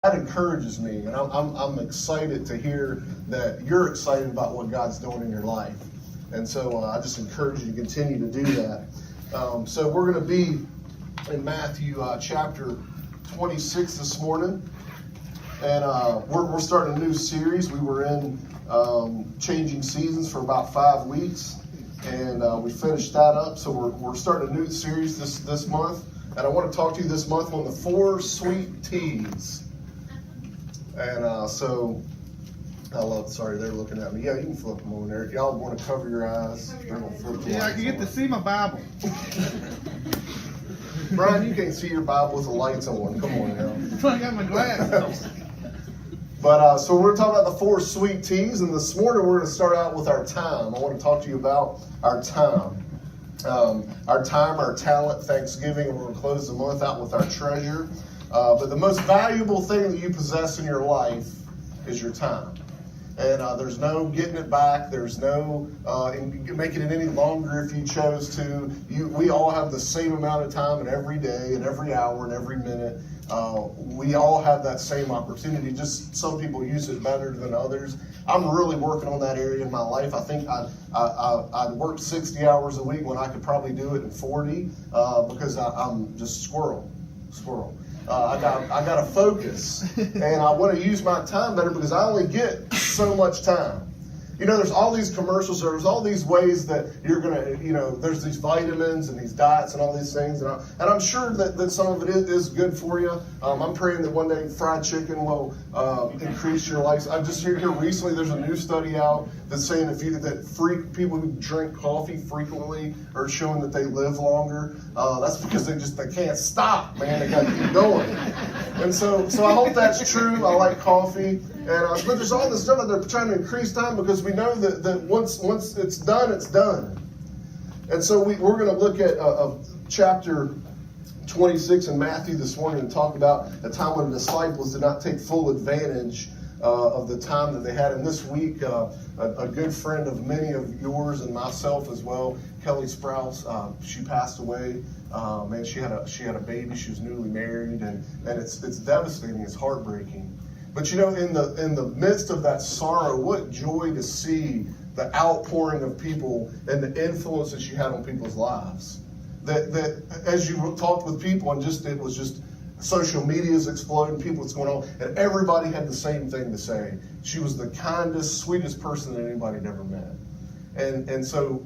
That encourages me, and I'm excited to hear that you're excited about what God's doing in your life. And so I just encourage you to continue to do that. So we're going to be in Matthew chapter 26 this morning. And we're starting a new series. We were in Changing Seasons for about 5 weeks. And we finished that up. So we're starting a new series this month. And I want to talk to you this month on the 4 sweet T's. And so, sorry, they're looking at me. Yeah, you can flip them over there. If y'all want to cover your eyes, they're going to flip them. Yeah, I can get to see my Bible. Brian, you can't see your Bible with the lights on. Come on now. I got my glasses. But so we're talking about the 4 sweet T's, and this morning we're going to start out with our time. I want to talk to you about our time. Our time, our talent, Thanksgiving, and we're going to close the month out with our treasure. But the most valuable thing that you possess in your life is your time. And there's no getting it back. There's no making it any longer if you chose to. We all have the same amount of time in every day and every hour and every minute. We all have that same opportunity. Just some people use it better than others. I'm really working on that area in my life. I think I'd worked 60 hours a week when I could probably do it in 40 because I'm just squirrel. I got to focus, and I want to use my time better because I only get so much time. You know, there's all these commercials, there's all these ways that you're going to, there's these vitamins and these diets and all these things. And I'm sure that some of it is good for you. I'm praying that one day fried chicken will increase your life. I just hear here recently there's a new study out that's saying people who drink coffee frequently are showing that they live longer. That's because they can't stop, man. They got to keep going. And so I hope that's true. I like coffee. But there's all this stuff that they're trying to increase time because we know that once it's done, it's done. And so we're going to look at chapter 26 in Matthew this morning and talk about a time when the disciples did not take full advantage of the time that they had. And this week, a good friend of many of yours and myself as well, Kelly Sprouse, she passed away. Man, she had a baby. She was newly married, and it's devastating. It's heartbreaking. But in the midst of that sorrow, what joy to see the outpouring of people and the influence that she had on people's lives. That as you talked with people and it was just social media is exploding, people what's going on, and everybody had the same thing to say. She was the kindest, sweetest person that anybody had ever met. And so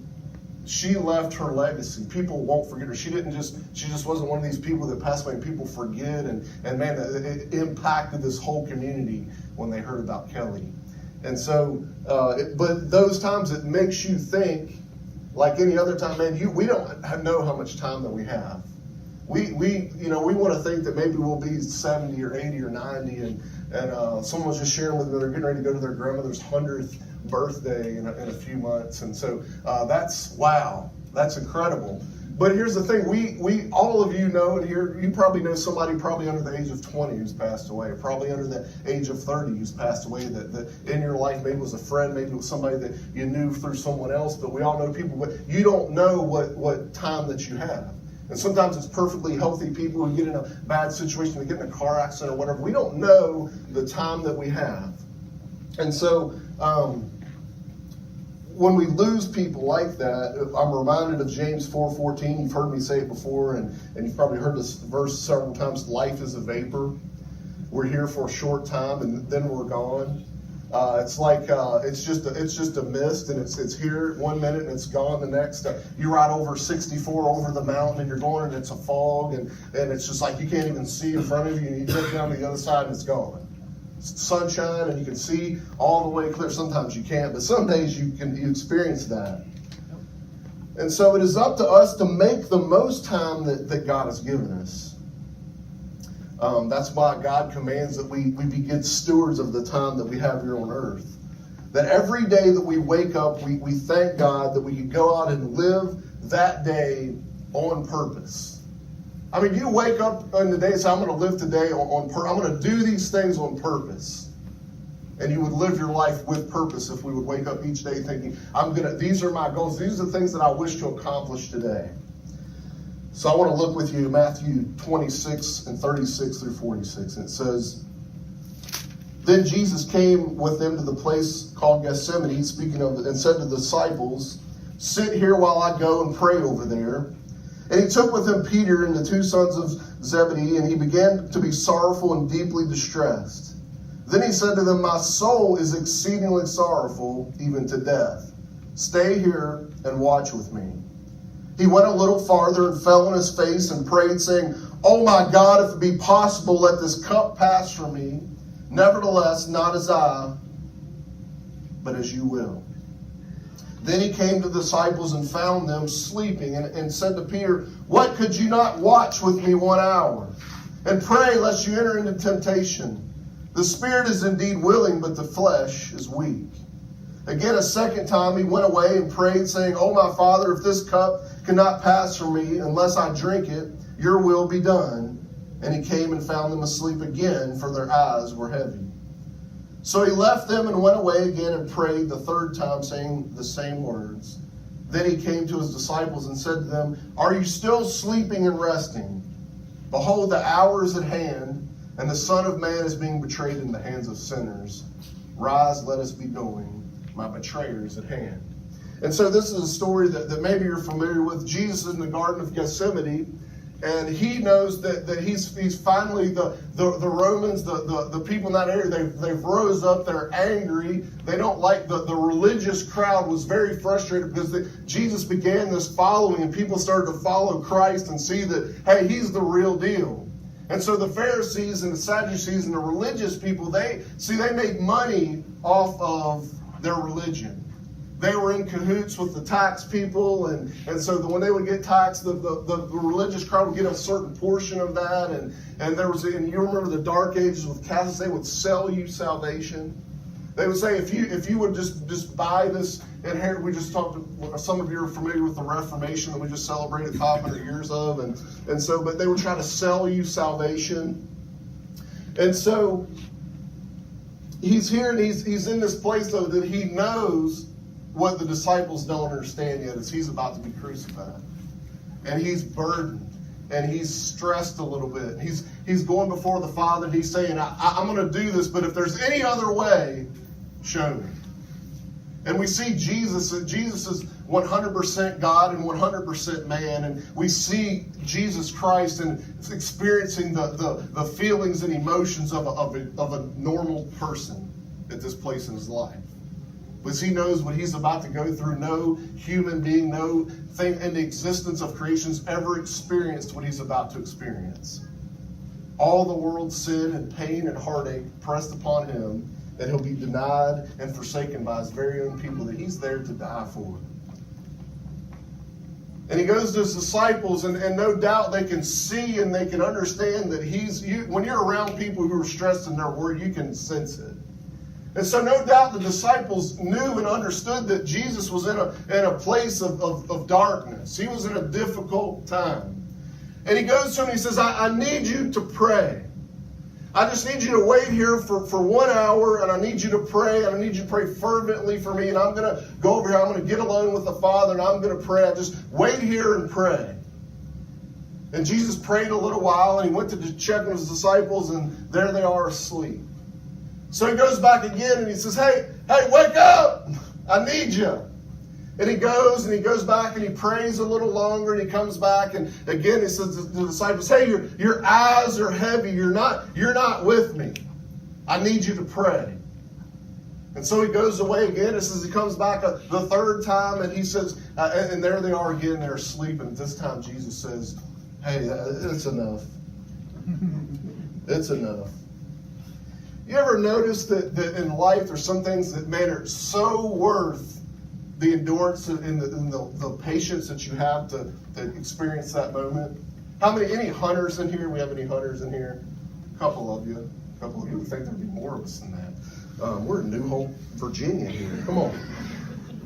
she left her legacy. People won't forget her. She just wasn't one of these people that passed away and people forget. And man, it impacted this whole community when they heard about Kelly. And so, but those times it makes you think, like any other time, man, we don't know how much time that we have. We want to think that maybe we'll be 70 or 80 or 90, and someone was just sharing with me they're getting ready to go to their grandmother's 100th birthday in a few months, and so that's incredible. But here's the thing: we all of you know, and you probably know somebody probably under the age of 20 who's passed away, or probably under the age of 30 who's passed away. That in your life maybe was a friend, maybe it was somebody that you knew through someone else. But we all know people, but you don't know what time that you have. And sometimes it's perfectly healthy people who get in a bad situation, they get in a car accident or whatever. We don't know the time that we have. And so when we lose people like that, I'm reminded of James 4:14. You've heard me say it before, and you've probably heard this verse several times. Life is a vapor. We're here for a short time, and then we're gone. It's like it's just a mist, and it's here 1 minute and it's gone the next. You ride over 64 over the mountain and you're going, and it's a fog, and it's just like you can't even see in front of you, and you look down the other side and it's gone. It's sunshine and you can see all the way clear. Sometimes you can't, but some days you experience that. And so it is up to us to make the most time that God has given us. That's why God commands that we be good stewards of the time that we have here on earth. That every day that we wake up, we thank God that we can go out and live that day on purpose. I mean, you wake up in the day and say, I'm going to live today on purpose. I'm going to do these things on purpose. And you would live your life with purpose if we would wake up each day thinking, these are my goals. These are the things that I wish to accomplish today. So I want to look with you Matthew 26 and 36 through 46. And it says, Then Jesus came with them to the place called Gethsemane, speaking of, and said to the disciples, "Sit here while I go and pray over there." And he took with him Peter and the two sons of Zebedee, and he began to be sorrowful and deeply distressed. Then he said to them, "My soul is exceedingly sorrowful, even to death. Stay here and watch with me." He went a little farther and fell on his face and prayed, saying, "Oh my God, if it be possible, let this cup pass from me. Nevertheless, not as I, but as you will." Then he came to the disciples and found them sleeping, and said to Peter, "What, could you not watch with me 1 hour? And pray lest you enter into temptation. The spirit is indeed willing, but the flesh is weak." Again, a second time he went away and prayed, saying, "Oh my Father, if this cup cannot pass from me unless I drink it, your will be done." And he came and found them asleep again, for their eyes were heavy. So he left them and went away again and prayed the third time, saying the same words. Then he came to his disciples and said to them, "Are you still sleeping and resting? Behold, the hour is at hand, and the Son of Man is being betrayed in the hands of sinners. Rise, let us be going. My betrayer is at hand." And so this is a story that maybe you're familiar with. Jesus is in the Garden of Gethsemane, and he knows that he's finally, the Romans, the people in that area, they've rose up, they're angry, they don't like, the religious crowd was very frustrated because Jesus began this following, and people started to follow Christ and see that, hey, he's the real deal. And so the Pharisees and the Sadducees and the religious people, they made money off of their religion. They were in cahoots with the tax people, and so when they would get taxed, the religious crowd would get a certain portion of that. And there was, and you remember the Dark Ages with Catholics, they would sell you salvation. They would say, if you would just buy this inheritance. We just talked. Some of you are familiar with the Reformation that we just celebrated 500 years of, and so, but they were trying to sell you salvation. And so he's here, and he's in this place though that he knows. What the disciples don't understand yet is he's about to be crucified. And he's burdened. And he's stressed a little bit. He's going before the Father, and he's saying, I'm going to do this, but if there's any other way, show me. And we see Jesus is 100% God and 100% man. And we see Jesus Christ and experiencing the feelings and emotions of a normal person at this place in his life. Because he knows what he's about to go through. No human being, no thing in the existence of creation's ever experienced what he's about to experience. All the world's sin and pain and heartache pressed upon him, that he'll be denied and forsaken by his very own people that he's there to die for. And he goes to his disciples, and no doubt they can see and they can understand that when you're around people who are stressed and they're worried, you can sense it. And so no doubt the disciples knew and understood that Jesus was in a place of darkness. He was in a difficult time. And he goes to him and he says, I need you to pray. I just need you to wait here for 1 hour, and I need you to pray, and I need you to pray fervently for me, and I'm going to go over here, I'm going to get alone with the Father, and I'm going to pray. I just wait here and pray. And Jesus prayed a little while, and he went to check on his disciples, and there they are asleep. So he goes back again and he says, hey, wake up! I need you. And he goes back and he prays a little longer, and he comes back, and again he says to the disciples, hey, your eyes are heavy. You're not with me. I need you to pray. And so he goes away again. It says he comes back the third time, and he says, and there they are again, they're asleep. And this time Jesus says, hey, it's enough. It's enough. You ever notice that in life there's some things that, man, are so worth the endurance and the patience that you have to experience that moment? Any hunters in here? We have any hunters in here? A couple of you would think there'd be more of us than that. We're in New Hope, Virginia here. Come on.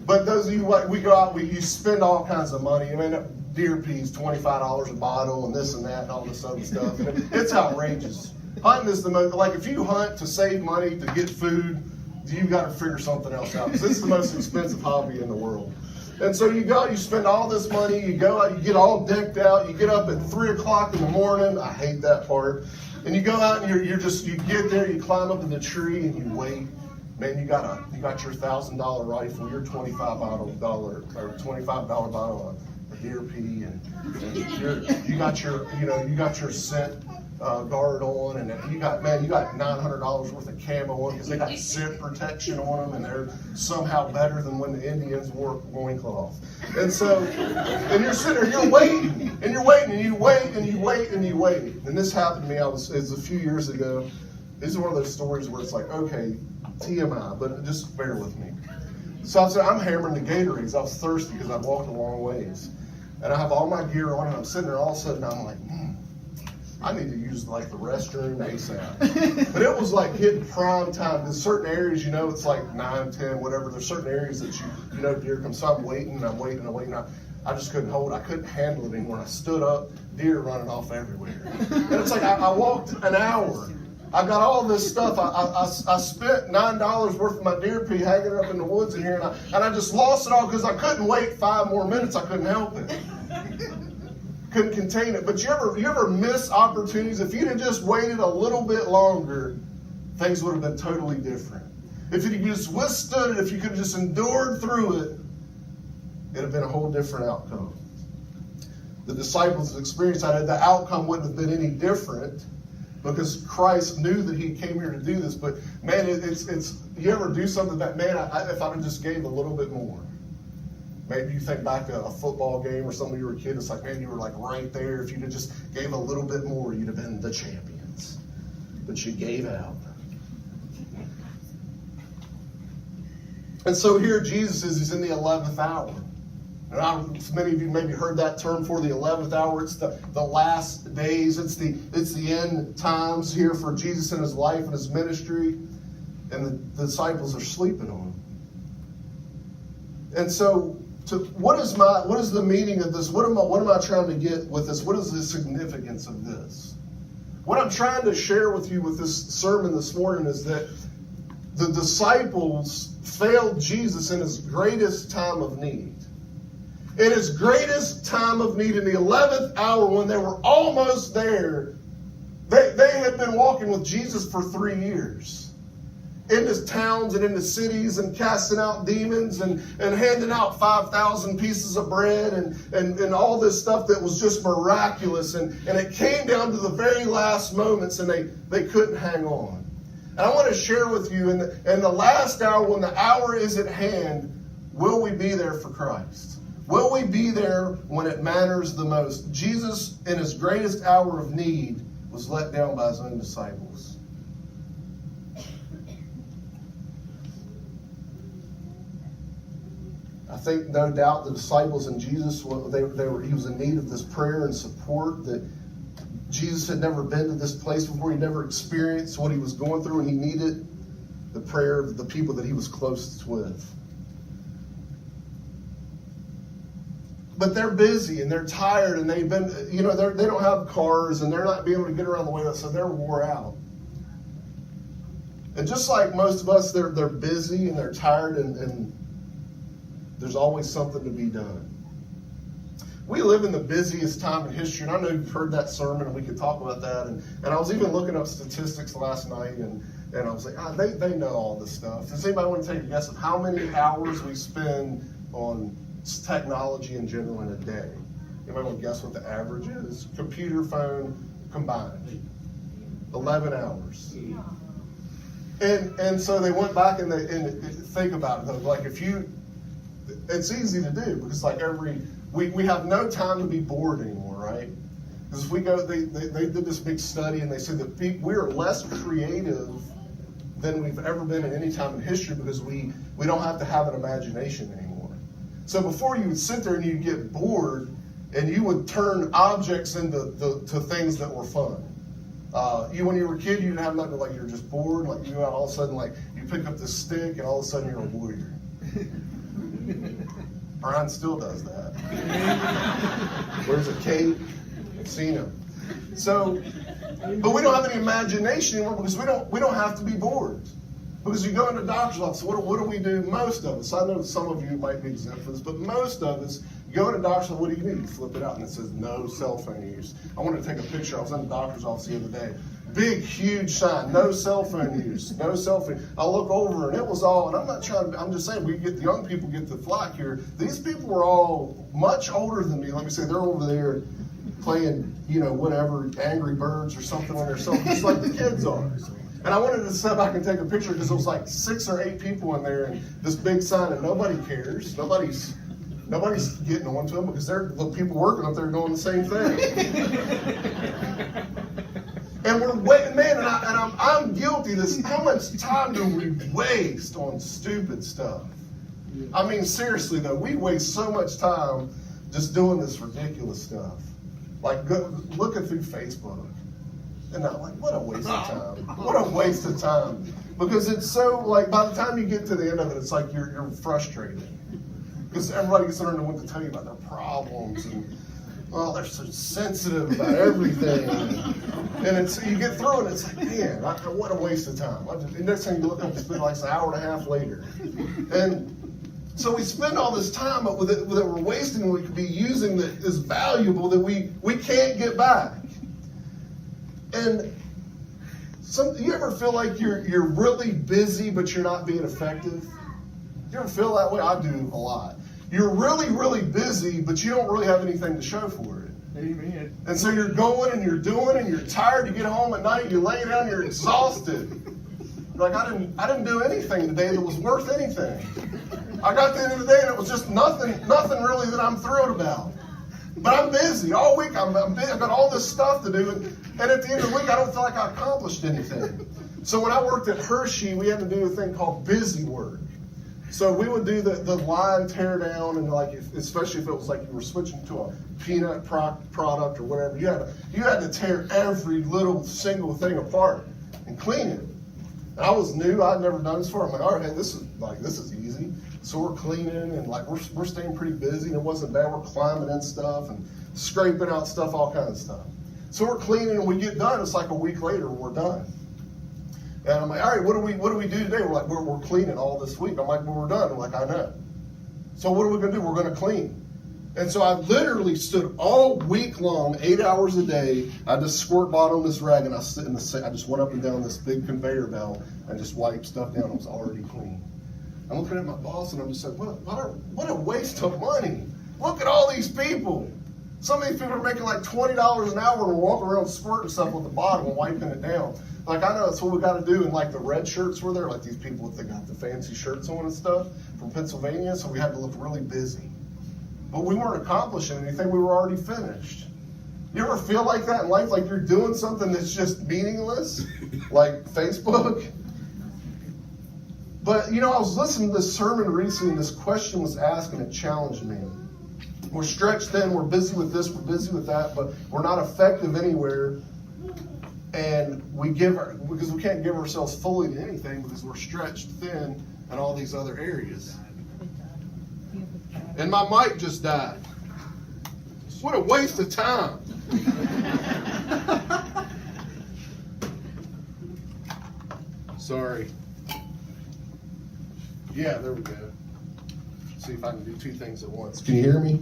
But those of you, we go out, you spend all kinds of money. I mean, deer peas, $25 a bottle, and this and that, and all this other stuff. And it's outrageous. Hunting is the most, like if you hunt to save money, to get food, you've got to figure something else out. Because it's the most expensive hobby in the world. And so you go, you spend all this money, you go out, you get all decked out, you get up at 3 o'clock in the morning. I hate that part. And you go out and you get there, you climb up in the tree and you wait. Man, you got your $1,000 rifle, your $25 bottle of deer pee, and you got your scent guard on, and you got $900 worth of camo on because they got scent protection on them, and they're somehow better than when the Indians wore loincloth. And so, and you're sitting there, you're waiting, and you wait, and you wait. And this happened to me. It was a few years ago. This is one of those stories where it's like, okay, TMI, but just bear with me. So I'm hammering the Gatorades. I was thirsty because I'd walked a long ways. And I have all my gear on, and I'm sitting there, all of a sudden I'm like, I need to use like the restroom ASAP. But it was like hitting prime time. There's certain areas, it's like 9, 10, whatever. There's certain areas that deer come. So I'm waiting. I just couldn't hold it. I couldn't handle it anymore. I stood up, deer running off everywhere. And it's like I walked an hour. I got all this stuff. I spent $9 worth of my deer pee hanging up in the woods in here, and I just lost it all because I couldn't wait 5 more minutes. I couldn't help it. Couldn't contain it. But you ever miss opportunities? If you'd have just waited a little bit longer, things would have been totally different. If you just withstood it, if you could have just endured through it, it'd have been a whole different outcome. The disciples' experience, the outcome wouldn't have been any different, because Christ knew that he came here to do this. But man, it's you ever do something that, man, if I'd have just gave a little bit more. Maybe you think back to a football game or something when you were a kid, it's like, man, you were like right there. If you'd have just gave a little bit more, you'd have been the champions. But you gave out. And so here Jesus is, he's in the 11th hour. And many of you maybe heard that term for the 11th hour. It's the last days. It's the end times here for Jesus in his life and his ministry. And the disciples are sleeping on him. And so, what is the meaning of this? What am I trying to get with this? What is the significance of this? What I'm trying to share with you with this sermon this morning is that the disciples failed Jesus in his greatest time of need. In his greatest time of need, in the 11th hour, when they were almost there, they had been walking with Jesus for 3 years. In the towns and in the cities, and casting out demons and handing out 5,000 pieces of bread and all this stuff that was just miraculous. And it came down to the very last moments, and they couldn't hang on. And I want to share with you, in the last hour, when the hour is at hand, will we be there for Christ? Will we be there when it matters the most? Jesus, in his greatest hour of need, was let down by his own disciples. I think, no doubt, the disciples and Jesus, he was in need of this prayer and support, that Jesus had never been to this place before. He never experienced what he was going through, and he needed the prayer of the people that he was closest with. But they're busy and they're tired, and they've been, they don't have cars, and they're not being able to get around the way, so they're wore out. And just like most of us, they're busy and they're tired, and there's always something to be done. We live in the busiest time in history, and I know you've heard that sermon, and we could talk about that. And I was even looking up statistics last night, and I was like, they know all this stuff. Does anybody want to take a guess of how many hours we spend on technology in general in a day? Anybody want to guess what the average is? Computer, phone combined. 11 hours. And so they went back and think about it. Like, it's easy to do, because like we have no time to be bored anymore, right? Because if we go, they did this big study, and they said that we are less creative than we've ever been at any time in history, because we don't have to have an imagination anymore. So before, you would sit there and you'd get bored, and you would turn objects into to things that were fun. When you were a kid, you didn't have nothing, like you're just bored, like you all of a sudden, like you pick up this stick, and all of a sudden you're a warrior. Brian still does that. Wears a cape. I've seen him. So, but we don't have any imagination anymore, because we don't have to be bored. Because you go into doctor's office, what do we do? Most of us, I know some of you might be exempt from this, but most of us, you go into doctor's office, what do you need? You flip it out, and it says no cell phone use. I wanted to take a picture. I was in the doctor's office the other day. big, huge sign, no cell phone use, no cell phone. I look over and it was all, and I'm not trying to, I'm just saying, we get the young people get the flack here. These people were all much older than me. Let me say, they're over there playing, whatever, Angry Birds or something on their cell phone, just like the kids are. And I wanted to step back and take a picture because there was like 6 or 8 people in there and this big sign, and nobody cares. Nobody's getting on to them because they're the people working up there doing the same thing. And we're waiting, man, and I'm guilty of this. How much time do we waste on stupid stuff? I mean, seriously though, we waste so much time just doing this ridiculous stuff. Like looking through Facebook. And I'm like, what a waste of time. What a waste of time. Because it's so, like, by the time you get to the end of it, it's like you're frustrated. Because everybody gets to want to tell you about their problems. And, they're so sensitive about everything. And you get through it, and it's like, man, what a waste of time. The next thing you look up, it's been like an hour and a half later. And so we spend all this time that we're wasting, we could be using that is valuable that we can't get back. And you ever feel like you're really busy, but you're not being effective? You ever feel that way? I do a lot. You're really, really busy, but you don't really have anything to show for it. Amen. And so you're going and you're doing and you're tired. You get home at night, you lay down, you're exhausted. You're like, I didn't do anything today that was worth anything. I got to the end of the day and it was just nothing really that I'm thrilled about. But I'm busy all week. I've got all this stuff to do, and at the end of the week, I don't feel like I accomplished anything. So when I worked at Hershey, we had to do a thing called busy work. So we would do the line tear down, and especially if it was like you were switching to a peanut product or whatever, you had to tear every little single thing apart and clean it. And I was new; I'd never done this before. I'm like, all right, hey, this is easy. So we're cleaning and we're staying pretty busy, and it wasn't bad. We're climbing in stuff and scraping out stuff, all kinds of stuff. So we're cleaning and we get done. It's like a week later we're done. And I'm like, all right, what do we do today? We're like, we're cleaning all this week. I'm like, well, we're done. I'm like, I know. So what are we gonna do? We're gonna clean. And so I literally stood all week long, 8 hours a day. I just squirt bottom this rag and I sit in the sink. I just went up and down this big conveyor belt and just wiped stuff down. It was already clean. I'm looking at my boss and I'm just like, what a waste of money. Look at all these people. Some of these people are making like $20 an hour and we're walking around squirting stuff with the bottom and wiping it down. Like, I know that's what we got to do. And like the red shirts were there, like these people that got the fancy shirts on and stuff from Pennsylvania. So we had to look really busy. But we weren't accomplishing anything. We were already finished. You ever feel like that in life? Like you're doing something that's just meaningless? Like Facebook? But, I was listening to this sermon recently, and this question was asked, and it challenged me. We're stretched thin, we're busy with this, we're busy with that, but we're not effective anywhere. And because we can't give ourselves fully to anything because we're stretched thin in all these other areas. And my mic just died. What a waste of time. Sorry. Yeah, there we go. See if I can do 2 things at once. Can you hear me?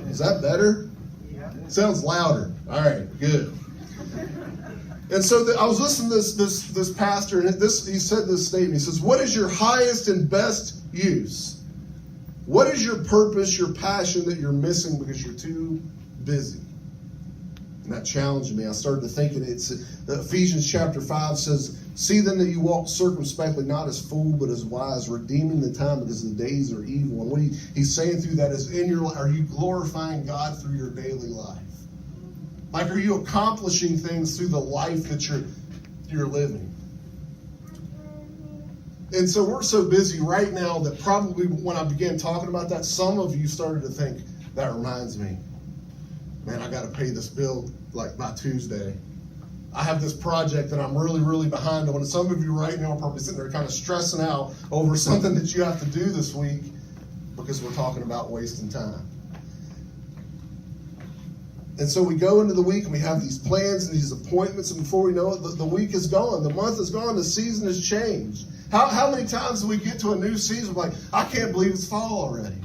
Is that better? Yeah. Sounds louder. All right, good. And so I was listening to this pastor, and he said this statement. He says, "What is your highest and best use? What is your purpose, your passion that you're missing because you're too busy?" And that challenged me. I started to think, Ephesians chapter 5 says, "See then that you walk circumspectly, not as fools, but as wise, redeeming the time because the days are evil." And what he's saying through that is, in your life, are you glorifying God through your daily life? Like, are you accomplishing things through the life that you're living? And so we're so busy right now that probably when I began talking about that, some of you started to think, that reminds me, man, I got to pay this bill like by Tuesday. I have this project that I'm really, really behind on. And some of you right now are probably sitting there kind of stressing out over something that you have to do this week because we're talking about wasting time. And so we go into the week and we have these plans and these appointments, and before we know it, the week is gone, the month is gone, the season has changed. How many times do we get to a new season like, I can't believe it's fall already?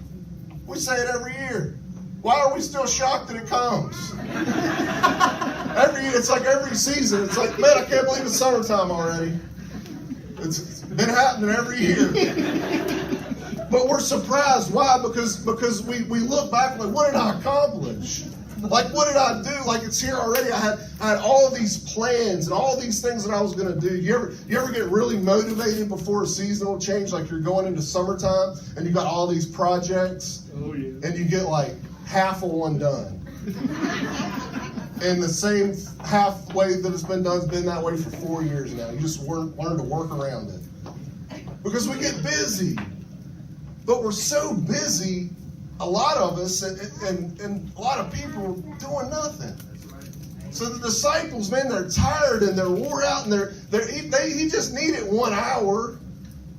We say it every year. Why are we still shocked that it comes? It's like every season. It's like, man, I can't believe it's summertime already. It's been happening every year. But we're surprised. Why? Because we look back like, what did I accomplish? Like, what did I do? Like, it's here already. I had all of these plans and all these things that I was going to do. You ever get really motivated before a seasonal change? Like, you're going into summertime and you got all these projects. Oh, yeah. And you get like half of one done. And the same halfway that it's been done has been that way for 4 years now. You just learn to work around it. Because we get busy. But we're so busy, a lot of us, and a lot of people doing nothing. So the disciples, man, they're tired and they're wore out, and he just needed 1 hour.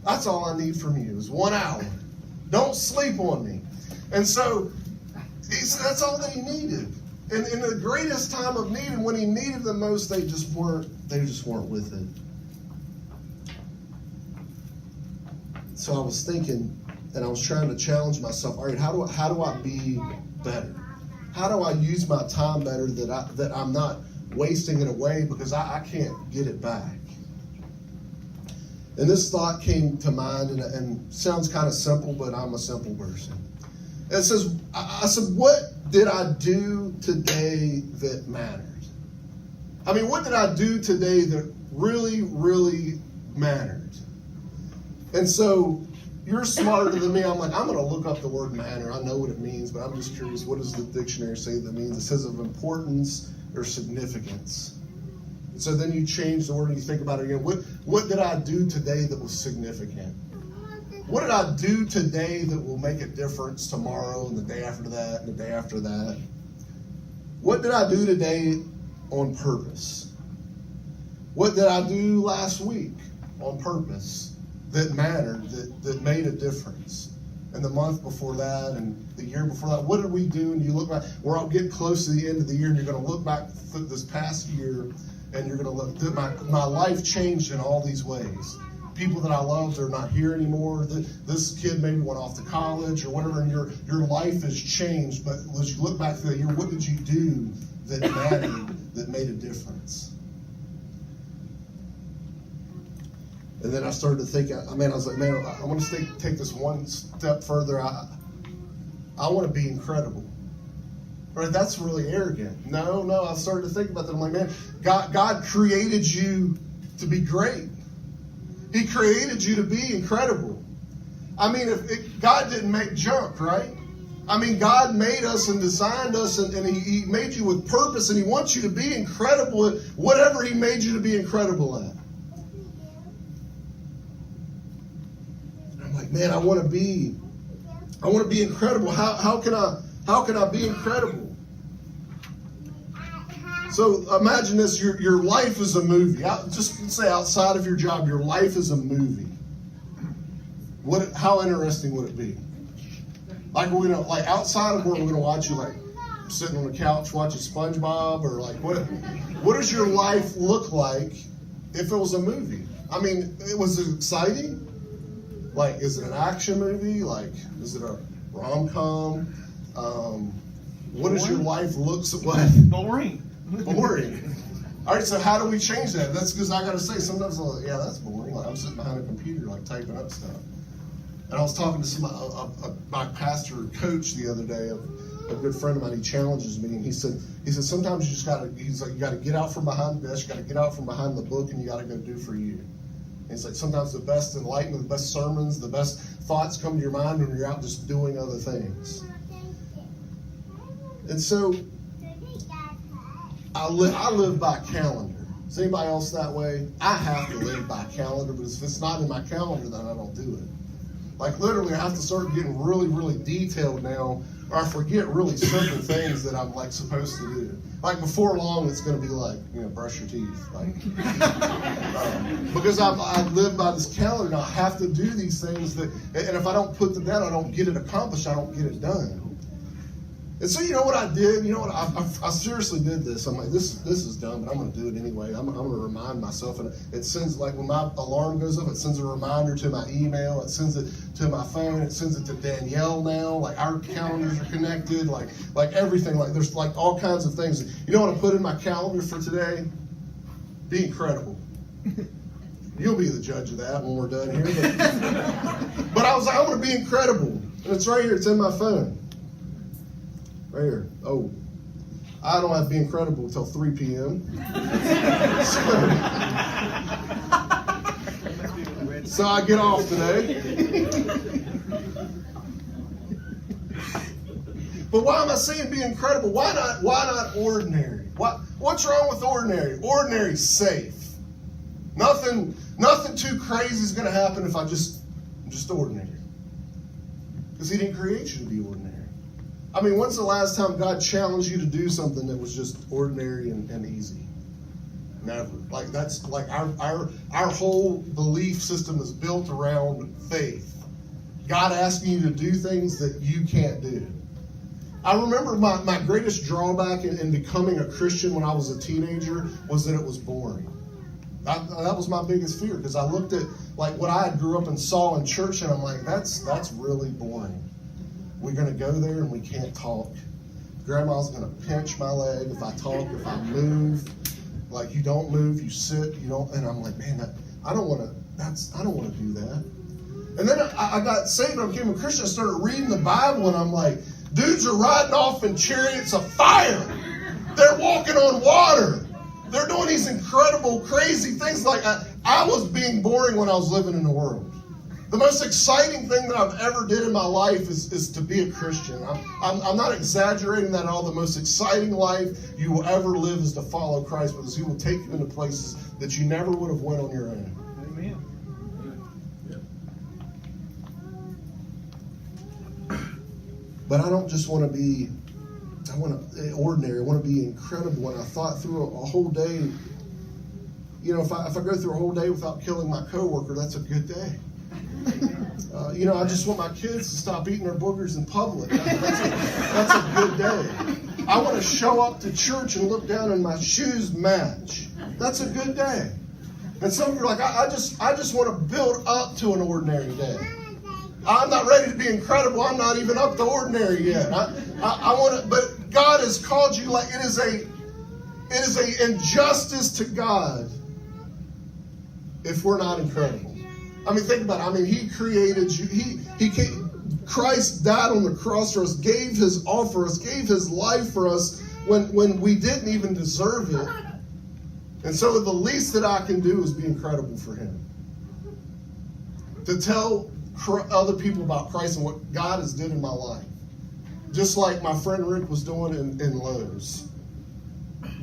That's all I need from you is 1 hour. Don't sleep on me. And so that's all that he needed. And in the greatest time of need, and when he needed the most, they just weren't with it. So I was thinking, and I was trying to challenge myself. All right, how do I be better? How do I use my time better that I'm not wasting it away because I can't get it back? And this thought came to mind, and sounds kind of simple, but I'm a simple person. And it says, I said, what did I do today that mattered? I mean, what did I do today that really, really mattered? And so you're smarter than me. I'm like, I'm going to look up the word matter. I know what it means, but I'm just curious, what does the dictionary say that means? It says of importance or significance. And so then you change the word and you think about it again. What did I do today that was significant? What did I do today that will make a difference tomorrow and the day after that and the day after that? What did I do today on purpose? What did I do last week on purpose that mattered, that made a difference? And the month before that and the year before that, what did we do? And you look back, we're all getting close to the end of the year, and you're going to look back this past year, and you're going to look, my life changed in all these ways. People that I loved are not here anymore. This kid maybe went off to college or whatever, and your life has changed. But as you look back through that year, what did you do that mattered, that made a difference? And then I started to think, I was like, man, I want to take this one step further. I want to be incredible. Right? That's really arrogant. No, I started to think about that. I'm like, man, God created you to be great. He created you to be incredible. I mean, God didn't make junk, right? I mean, God made us and designed us, and he made you with purpose, and he wants you to be incredible at whatever he made you to be incredible at. And I'm like, man, I want to be incredible. How can I be incredible? So imagine this, your life is a movie. Just say outside of your job, your life is a movie. How interesting would it be? Like outside of work, we're gonna watch you like sitting on the couch watching SpongeBob, or like what does your life look like if it was a movie? I mean, was it exciting? Like, is it an action movie? Like, is it a rom-com? What does your life look like? Boring. Boring. All right, so how do we change that? That's because I got to say, sometimes I'm like, yeah, that's boring. Like, I'm sitting behind a computer, like typing up stuff. And I was talking to my pastor coach the other day, a good friend of mine. He challenges me, and he said sometimes you just got to. He's like, you got to get out from behind the desk, you got to get out from behind the book, and you got to go do for you. And it's like sometimes the best enlightenment, the best sermons, the best thoughts come to your mind when you're out just doing other things. And so I live by calendar. Is anybody else that way? I have to live by calendar, but if it's not in my calendar, then I don't do it. Like literally, I have to start getting really, really detailed now, or I forget really simple things that I'm like supposed to do. Like before long, it's going to be like, brush your teeth, like because I live by this calendar, and I have to do these things and if I don't put them down, I don't get it accomplished. I don't get it done. And so you know what I did? You know what? I seriously did this. I'm like, this is dumb, but I'm going to do it anyway. I'm going to remind myself. And it sends, like when my alarm goes off, it sends a reminder to my email. It sends it to my phone. It sends it to Danielle now. Like our calendars are connected. Like everything. Like there's like all kinds of things. You know what I put in my calendar for today? Be incredible. You'll be the judge of that when we're done here. But I was like, I'm going to be incredible. And it's right here. It's in my phone. Right here. Oh, I don't have to be incredible until 3 p.m. So I get off today. But why am I saying be incredible? Why not ordinary? What's wrong with ordinary? Ordinary's safe. Nothing too crazy is going to happen if I'm just ordinary. Because he didn't create you to be ordinary. I mean, when's the last time God challenged you to do something that was just ordinary and easy? Never. Like that's like our whole belief system is built around faith. God asking you to do things that you can't do. I remember my greatest drawback in becoming a Christian when I was a teenager was that it was boring. That was my biggest fear, because I looked at like what I grew up and saw in church, and I'm like, that's really boring. We're going to go there and we can't talk. Grandma's going to pinch my leg if I talk, if I move. Like, you don't move, you sit, you don't. And I'm like, man, I don't want to do that. And then I got saved and I became a Christian. I started reading the Bible, and I'm like, dudes are riding off in chariots of fire. They're walking on water. They're doing these incredible, crazy things. Like, I was being boring when I was living in the world. The most exciting thing that I've ever did in my life is to be a Christian. I'm not exaggerating that at all. The most exciting life you will ever live is to follow Christ, because he will take you into places that you never would have went on your own. Amen. But I don't just want to be, ordinary. I want to be incredible. And I thought through a whole day, you know, if I go through a whole day without killing my coworker, that's a good day. I just want my kids to stop eating their boogers in public. That's a good day. I want to show up to church and look down and my shoes match. That's a good day. And some of you are like, I just want to build up to an ordinary day. I'm not ready to be incredible. I'm not even up to ordinary yet. I want to, but God has called you. Like it is a injustice to God if we're not incredible. I mean, think about it. I mean, he created you. He came, Christ died on the cross for us, gave his all for us, gave his life for us when we didn't even deserve it. And so the least that I can do is be incredible for him. To tell other people about Christ and what God has did in my life. Just like my friend Rick was doing in Lowe's.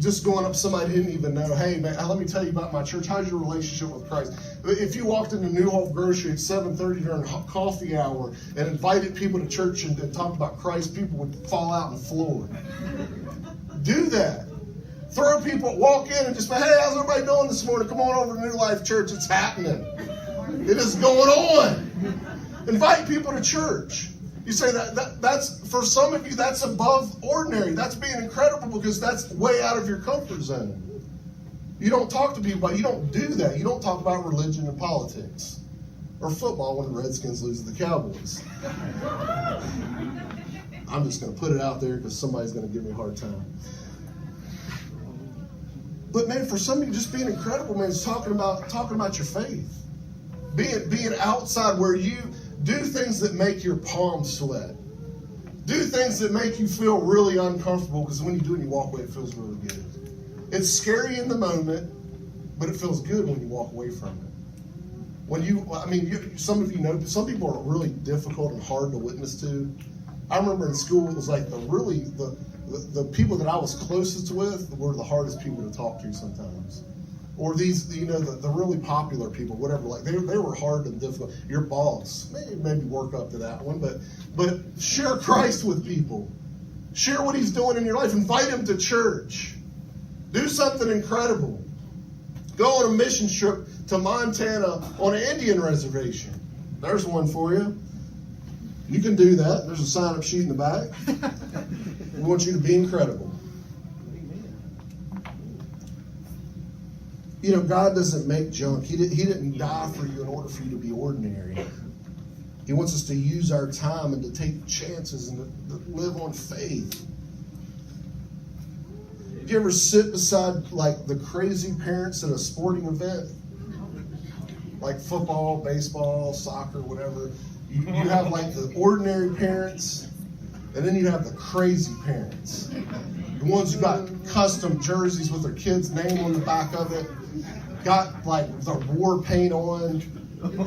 Just going up to somebody who didn't even know, hey, man, let me tell you about my church. How's your relationship with Christ? If you walked into Newhoff Grocery at 7:30 during coffee hour and invited people to church and talked about Christ, people would fall out on the floor. Do that. Walk in and just say, hey, how's everybody doing this morning? Come on over to New Life Church. It's happening. It is going on. Invite people to church. You say that's, for some of you, that's above ordinary. That's being incredible, because that's way out of your comfort zone. You don't talk to people, you don't do that. You don't talk about religion and politics. Or football when the Redskins lose to the Cowboys. I'm just going to put it out there because somebody's going to give me a hard time. But man, for some of you, just being incredible, man, is talking about your faith. Being outside where you do things that make your palms sweat. Do things that make you feel really uncomfortable, because when you do it and you walk away, it feels really good. It's scary in the moment, but it feels good when you walk away from it. Some of you know, some people are really difficult and hard to witness to. I remember in school, it was like the people that I was closest with were the hardest people to talk to sometimes. Or these, the really popular people, whatever, like they were hard and difficult. Your boss, maybe work up to that one, but share Christ with people. Share what he's doing in your life. Invite him to church. Do something incredible. Go on a mission trip to Montana on an Indian reservation. There's one for you. You can do that. There's a sign-up sheet in the back. We want you to be incredible. You know, God doesn't make junk. He didn't die for you in order for you to be ordinary. He wants us to use our time and to take chances and to live on faith. Do you ever sit beside like the crazy parents at a sporting event? Like football, baseball, soccer, whatever. You have like the ordinary parents, and then you have the crazy parents. The ones who got custom jerseys with their kid's name on the back of it, got like the war paint on,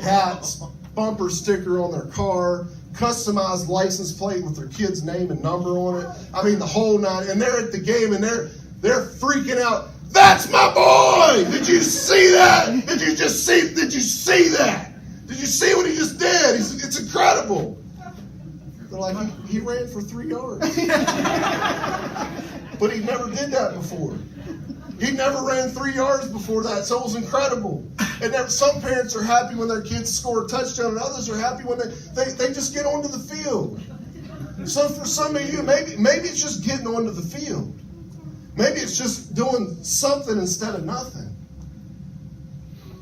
hats, bumper sticker on their car, customized license plate with their kid's name and number on it. I mean, the whole nine. And they're at the game and they're freaking out. That's my boy! Did you see that? Did you see that? Did you see what he just did? It's incredible. They're like, he ran for 3 yards. But he never did that before. He never ran 3 yards before that, so it was incredible. And some parents are happy when their kids score a touchdown, and others are happy when they just get onto the field. So for some of you, maybe it's just getting onto the field. Maybe it's just doing something instead of nothing.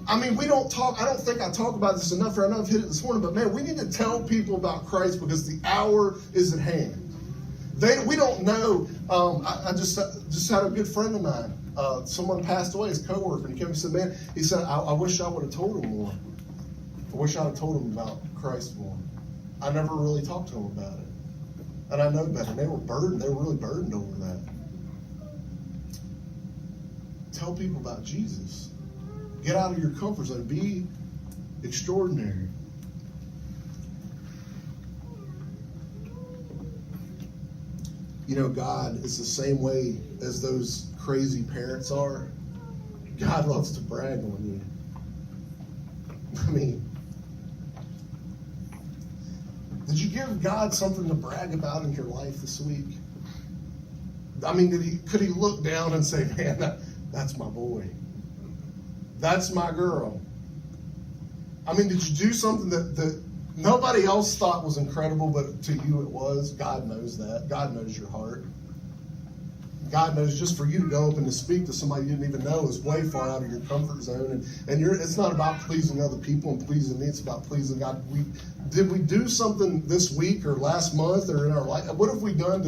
I mean, I don't think I talk about this enough, or I know I've hit it this morning, but man, we need to tell people about Christ because the hour is at hand. We don't know. I just had a good friend of mine. Someone passed away, his coworker, and he came and said, man, he said, I wish I would have told him more. I wish I had told him about Christ more. I never really talked to him about it. And I know better. They were really burdened over that. Tell people about Jesus. Get out of your comfort zone. Be extraordinary. You know, God is the same way as those crazy parents are. God loves to brag on you. I mean, did you give God something to brag about in your life this week? I mean, could he look down and say, man, that's my boy. That's my girl. I mean, did you do something that nobody else thought was incredible, but to you it was? God knows that. God knows your heart. God knows just for you to go up and to speak to somebody you didn't even know is way far out of your comfort zone. And it's not about pleasing other people and pleasing me. It's about pleasing God. Did we do something this week or last month or in our life? What have we done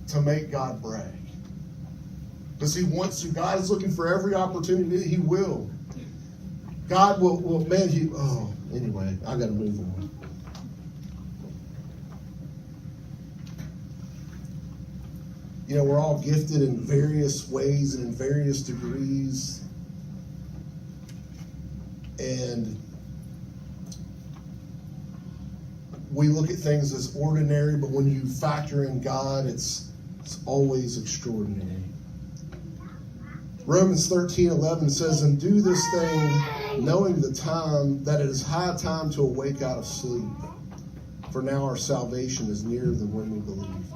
to make God brag? Because he wants to. God is looking for every opportunity. He will. God will anyway, I got to move on. You know, we're all gifted in various ways and in various degrees. And we look at things as ordinary, but when you factor in God, it's always extraordinary. Romans 13:11 says, and do this thing knowing the time, that it is high time to awake out of sleep. For now our salvation is nearer than when we believed.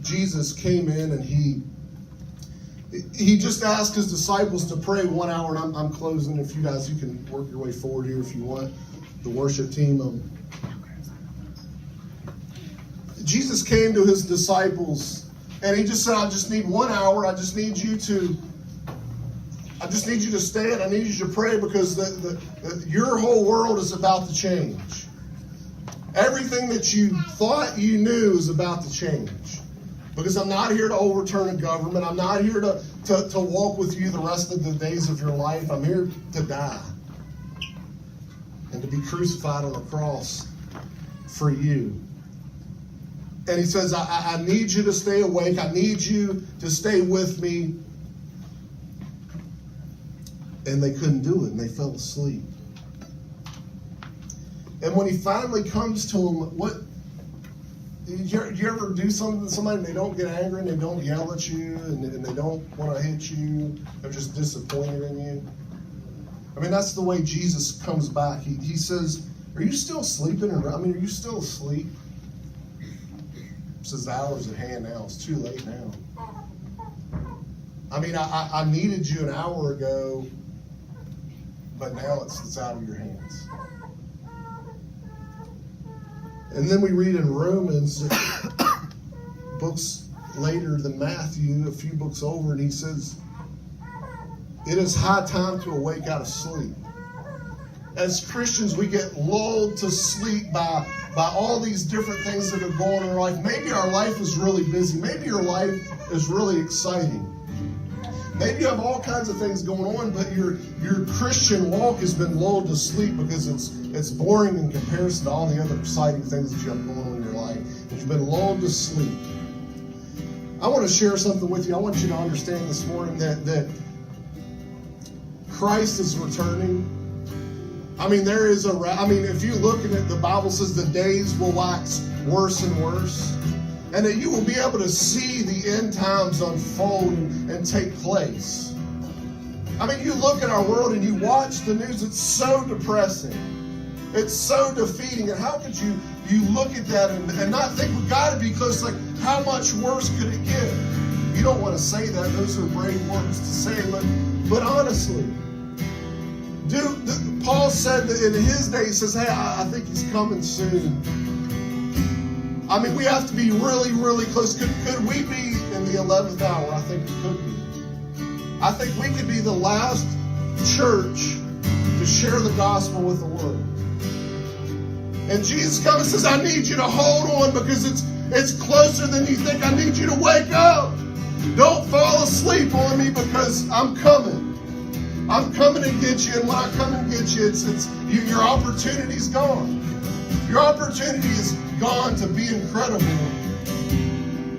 Jesus came in and he just asked his disciples to pray 1 hour, and I'm closing. If you guys, you can work your way forward here if you want. The worship team. Jesus came to his disciples and he just said, I just need 1 hour. I just need you to stay and I need you to pray because your whole world is about to change. Everything that you thought you knew is about to change. Because I'm not here to overturn a government. I'm not here to walk with you the rest of the days of your life. I'm here to die. And to be crucified on a cross for you. And he says, I need you to stay awake. I need you to stay with me. And they couldn't do it, and they fell asleep. And when he finally comes to them, did you ever do something to somebody and they don't get angry and they don't yell at you and they don't want to hit you? They're just disappointed in you. I mean, that's the way Jesus comes back. He says, are you still sleeping? Are you still asleep? He says, the hour's at hand now. It's too late now. I mean, I needed you an hour ago, but now it's out of your hands. And then we read in Romans, books later than Matthew, a few books over, and he says, it is high time to awake out of sleep. As Christians, we get lulled to sleep by all these different things that are going on in our life. Maybe our life is really busy. Maybe your life is really exciting. Maybe you have all kinds of things going on, but your Christian walk has been lulled to sleep because it's boring in comparison to all the other exciting things that you have going on in your life. You've been lulled to sleep. I want to share something with you. I want you to understand this morning that Christ is returning. I mean, if you look at it, the Bible says the days will wax worse and worse. And that you will be able to see the end times unfold and take place. I mean, you look at our world and you watch the news, it's so depressing. It's so defeating. And how could you look at that and not think we've got to be close? Like, how much worse could it get? You don't want to say that. Those are brave words to say. But honestly, Paul said that in his day, he says, hey, I think he's coming soon. I mean, we have to be really, really close. Could we be in the 11th hour? I think we could be. I think we could be the last church to share the gospel with the world. And Jesus comes and says, I need you to hold on because it's closer than you think. I need you to wake up. Don't fall asleep on me because I'm coming. I'm coming to get you, and when I come and get you, your opportunity's gone. Your opportunity is gone to be incredible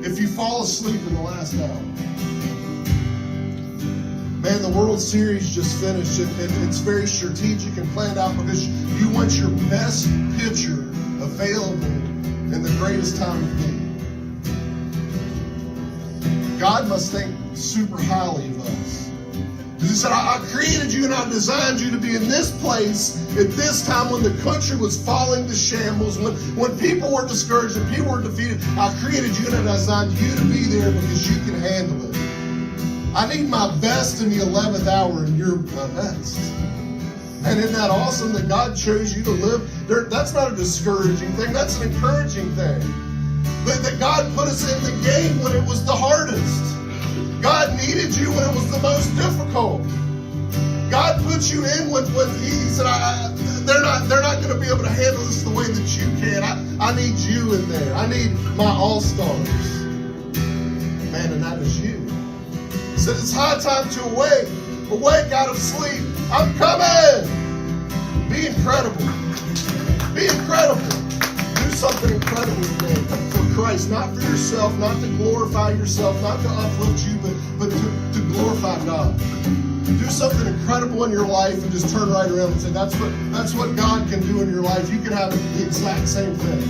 if you fall asleep in the last hour. Man, the World Series just finished, and it's very strategic and planned out because you want your best pitcher available in the greatest time of need. God must think super highly of us. He said, I created you and I designed you to be in this place at this time when the country was falling to shambles, when people were discouraged and people were defeated. I created you and I designed you to be there because you can handle it. I need my best in the 11th hour, and you're my best. And isn't that awesome that God chose you to live? That's not a discouraging thing. That's an encouraging thing. That God put us in the game when it was the hardest. God needed you when it was the most difficult. God put you in when He said, they're not going to be able to handle this the way that you can. I need you in there. I need my all-stars. Man, and that is you. He said, it's high time to awake out of sleep. I'm coming. Be incredible. Be incredible. Do something incredible today for Christ, not for yourself, not to glorify yourself, not to uplift you, but to glorify God. Do something incredible in your life and just turn right around and say, that's what God can do in your life. You can have the exact same thing.